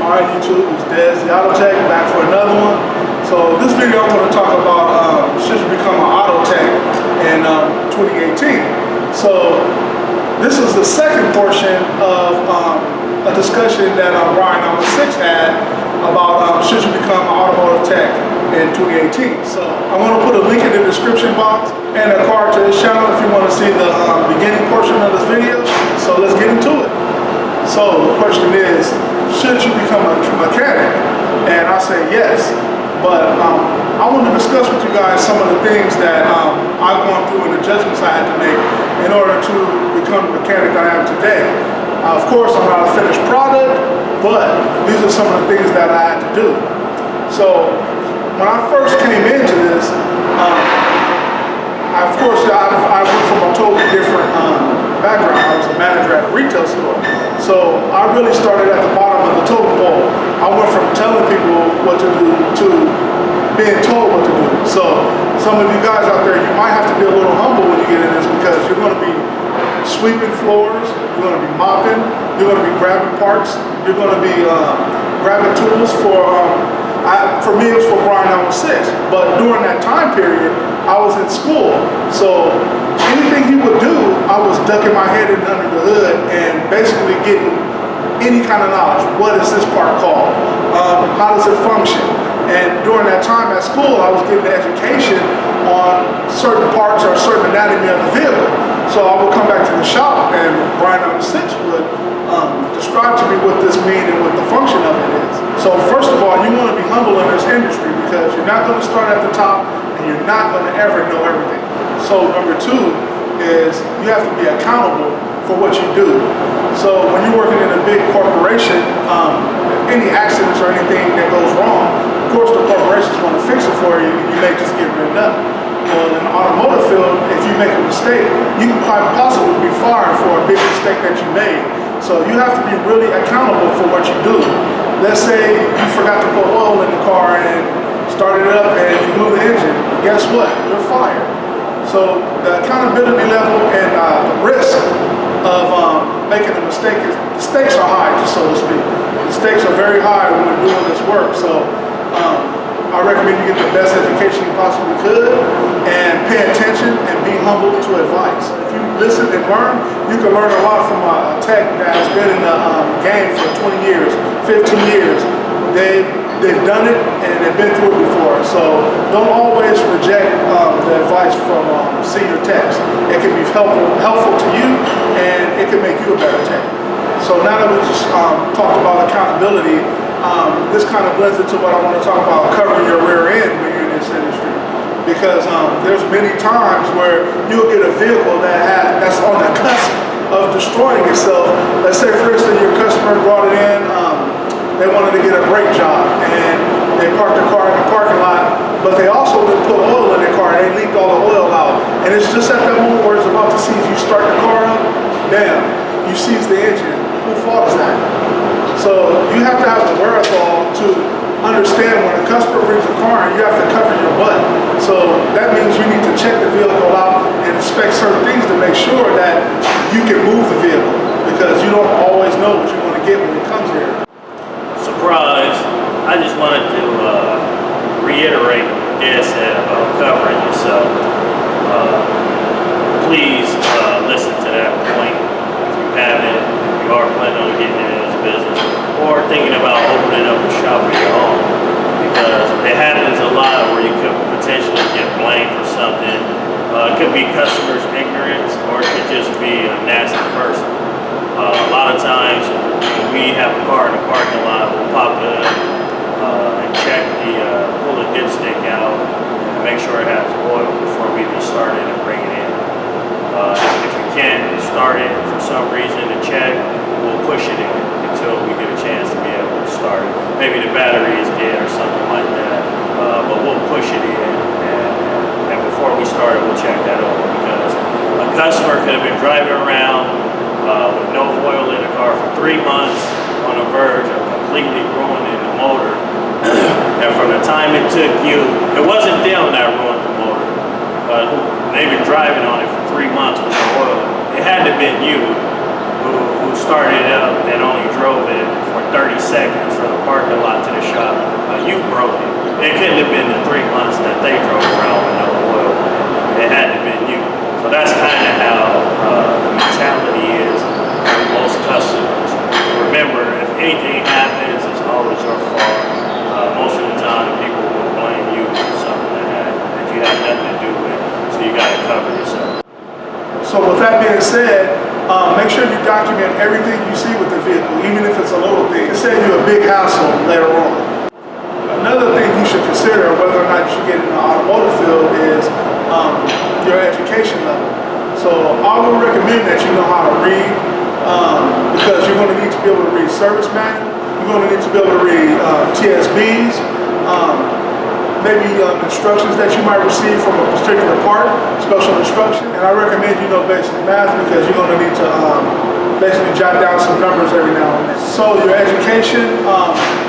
Alright YouTube, it's Dez, the Auto Tech, back for another one. So this video I'm going to talk about should you become an Auto Tech in 2018. So this is the second portion of a discussion that Brian number 6 had about should you become an automotive tech in 2018. So I'm going to put a link in the description box and a card to this channel if you want to see the beginning portion of this video. So let's get into it. So the question is, should you become a mechanic? And I say yes, but I want to discuss with you guys some of the things that I've gone through and the judgments I had to make in order to become the mechanic I am today. Of course, I'm not a finished product, but these are some of the things that I had to do. So when I first came into this, I went from a totally different background. I was a manager at a retail store. So I really started at the bottom of the totem pole. I went from telling people what to do to being told what to do. So some of you guys out there, you might have to be a little humble when you get in this, because you're going to be sweeping floors, you're going to be mopping, you're going to be grabbing parts, you're going to be grabbing tools for me it was for Brian number 6, but during that time period I was in school, so anything he would do I was ducking my head in under the hood and basically getting any kind of knowledge. What is this part called? How does it function? And during that time at school I was getting the education on certain parts or certain anatomy of the vehicle. So I would come back to the shop and Brian number 6 would describe to me what this means and what the function of it is. So first of all, you want to be humble in this industry, because you're not going to start at the top and you're not going to ever know everything. So number 2 is you have to be accountable for what you do. So when you're working in a big corporation, any accidents or anything that goes wrong, of course the corporation is going to fix it for you, and you may just get written up. Well, in the automotive field, if you make a mistake, you can quite possibly be fired for a big mistake that you made. So you have to be really accountable for what you do. Let's say you forgot to put oil in the car and started it up and you blew the engine. Guess what? You're fired. So the accountability level and the risk of making a mistake the stakes are high, just so to speak. The stakes are very high when we're doing this work. So I recommend you get the best education you possibly could and pay attention and be humble to advice. If you listen and learn, you can learn a lot from a tech that has been in the game for 20 years, 15 years. They've done it and they've been through it before. So don't always reject the advice from senior techs. It can be helpful to you, and it can make you a better tech. So now that we just talked about accountability, this kind of blends into what I want to talk about, covering your rear end when you're in this industry. Because there's many times where you'll get a vehicle that's on the cusp of destroying itself. Let's say, for instance, your customer brought it in, they wanted to get a brake job, and they parked the car in the parking lot, but they also didn't put oil in their car. They leaked all the oil out. And it's just at that moment where it's about to see you start the car up, damn, you seize the engine. Who fault is that? So you have to have the wherewithal to understand when a customer brings a car and you have to cover your butt. So that means you need to check the vehicle out and inspect certain things to make sure that you can move the vehicle, because you don't always know what you're going to get when it comes here. Surprise! I just wanted to reiterate what Dad said about covering yourself. Please listen to that point if you haven't. You are planning on getting into this business or thinking about opening up a shop of your own, because it happens a lot where you could potentially get blamed for something. It could be customers' ignorance, or it could just be a nasty person. A lot of times when we have a car in the parking lot, we'll pop in and check pull the dipstick out and make sure it has oil before we even start it and bring it in. If you can't start it for some reason to check, we'll push it in until we get a chance to be able to start it. Maybe the battery is dead or something like that, but we'll push it in, and before we start it, we'll check that over, because a customer could have been driving around with no oil in the car for 3 months on the verge of completely ruining the motor. And from the time it took you, it wasn't them that ruined the motor. They've been driving on it for 3 months with no oil. It had to have been you who started it up and only drove it for 30 seconds for the you broke it. It couldn't have been the 3 months that they drove around with no oil in it. It had to have been you. So that's kind of how the mentality is for most customers. Remember, if anything happens, it's always your fault. Most of the time, people will blame you for something that you had nothing to do with. So you got to cover yourself. So with that being said, make sure you document everything you see with the vehicle, even if it's a little thing. It saves you a big hassle later on. Another thing you should consider whether or not you should get in the automotive field is your education level. So I would recommend that you know how to read because you're going to need to be able to read service manual. You're going to need to be able to read TSBs, maybe instructions that you might receive from a particular part, special instruction. And I recommend you know basic math because you're going to need to basically jot down some numbers every now and then. So your education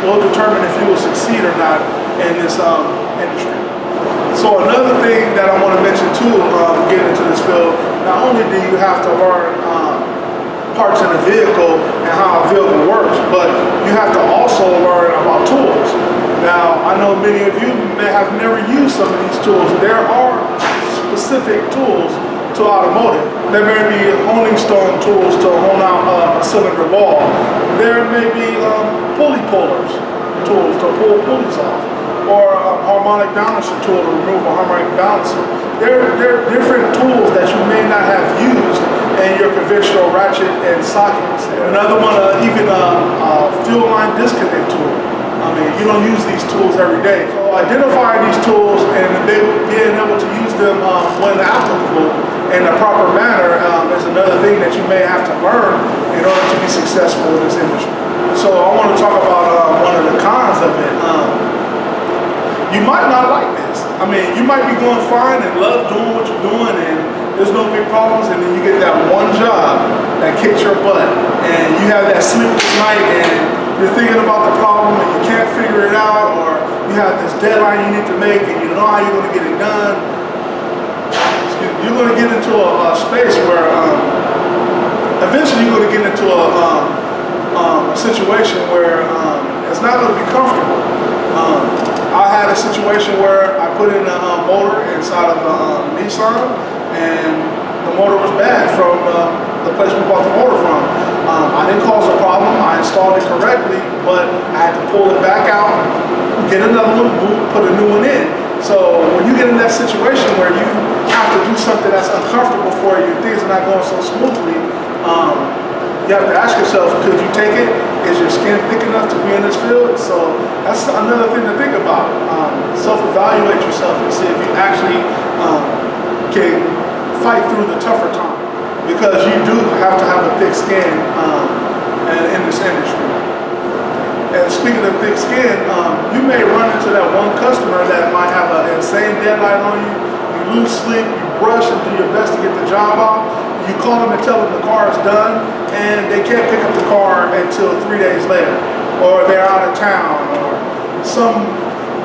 will determine if you will succeed or not in this industry. So another thing that I want to mention too, getting into this field, not only do you have to learn parts in a vehicle and how a vehicle works, but you have to also learn about tools. Now, I know many of you may have never used some of these tools. There are specific tools to automotive. There may be honing stone tools to hone out a cylinder ball. There may be pulley pullers tools to pull pulleys off, or a harmonic balancer tool to remove a harmonic balancer. There are different tools that you may not have used in your conventional ratchet and sockets. Another one, even a fuel line disconnect tool. I mean, you don't use these tools every day. So identifying these tools and being able to use them when applicable in a proper manner is another thing that you may have to learn in order to be successful in this industry. So I want to talk about one of the cons of it. You might not like this. I mean, you might be going fine and love doing what you're doing and there's no big problems, and then you get that one job that kicks your butt and you have that sleepless night and you're thinking about the problem and you can't figure it out, or you have this deadline you need to make and you don't know how you're going to get it done. You're going to get into a space where eventually you're going to get into a situation where it's not going to be comfortable. I had a situation where I put in a motor inside of a Nissan, and the motor was bad from the place we bought the motor from. I didn't cause a problem. I installed it correctly, but I had to pull it back out, get another one, put a new one in. So when you get in that situation where you have to do something that's uncomfortable for you, things are not going so smoothly, you have to ask yourself, could you take it? Is your skin thick enough to be in this field? So that's another thing to think about. Self-evaluate yourself and see if you actually can fight through the tougher time, because you do have to have a thick skin in this industry. And speaking of thick skin, you may run into that one customer that might have an insane deadline on you. You lose sleep, you rush and do your best to get the job out. You call them and tell them the car is done, and they can't pick up the car until 3 days later, or they're out of town, or some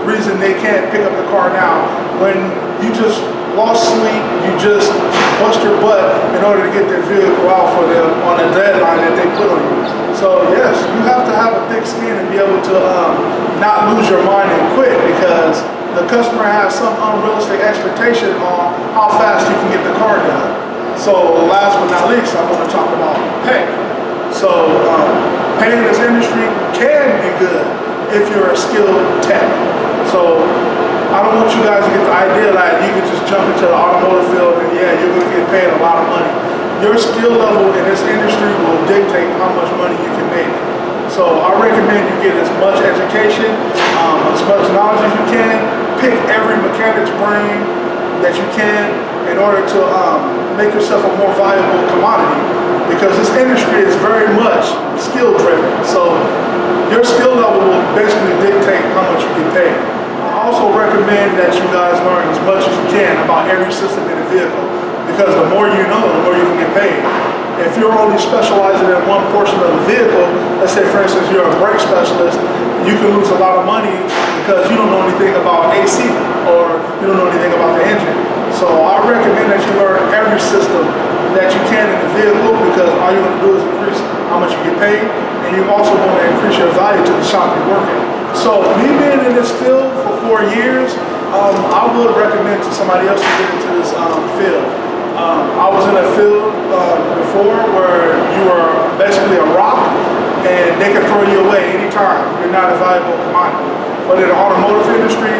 reason they can't pick up the car now. When you just lost sleep, you just bust your butt in order to get their vehicle out for them on a deadline that they put on you. So yes, you have to have a thick skin and be able to not lose your mind and quit, because the customer has some unrealistic expectation on how fast you can get the car done. So last but not least, I want to talk about pay. So pay in this industry can be good if you're a skilled tech. So I don't want you guys to get the idea that you can just jump into the automotive field and yeah, you're going to get paid a lot of money. Your skill level in this industry will dictate how much money you can make. So I recommend you get as much education, as much knowledge as you can. Pick every mechanic's brain that you can in order to make yourself a more valuable commodity, because this industry is very much skill driven. So your skill level will basically dictate how much you get paid. I also recommend that you guys learn as much as you can about every system in the vehicle, because the more you know, the more you can get paid. If you're only specializing in one portion of the vehicle, let's say for instance you're a brake specialist, you can lose a lot of money because you don't know anything about AC or you don't know anything about the engine. So I recommend that you learn every system that you can in the vehicle, because all you're going to do is increase how much you get paid, and you also want to increase your value to the shop you work at. So me being in this field for 4 years, I would recommend to somebody else to get into this field. I was in a field before where you were basically a rock and they can throw you away anytime. You're not a valuable commodity. But in the automotive industry,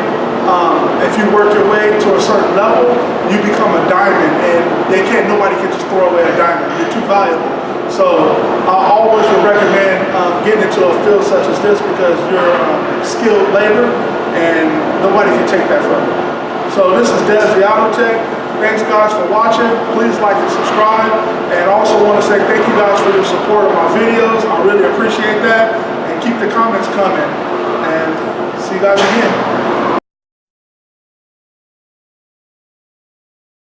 if you work your way to a certain level, you become a diamond, and nobody can just throw away a diamond. You're too valuable. So I always would recommend getting into a field such as this because you're skilled labor and nobody can take that from you. So this is Des the Auto Tech. Thanks guys for watching. Please like and subscribe. And also want to say thank you guys for your support of my videos. I really appreciate that. And keep the comments coming. And see you guys again.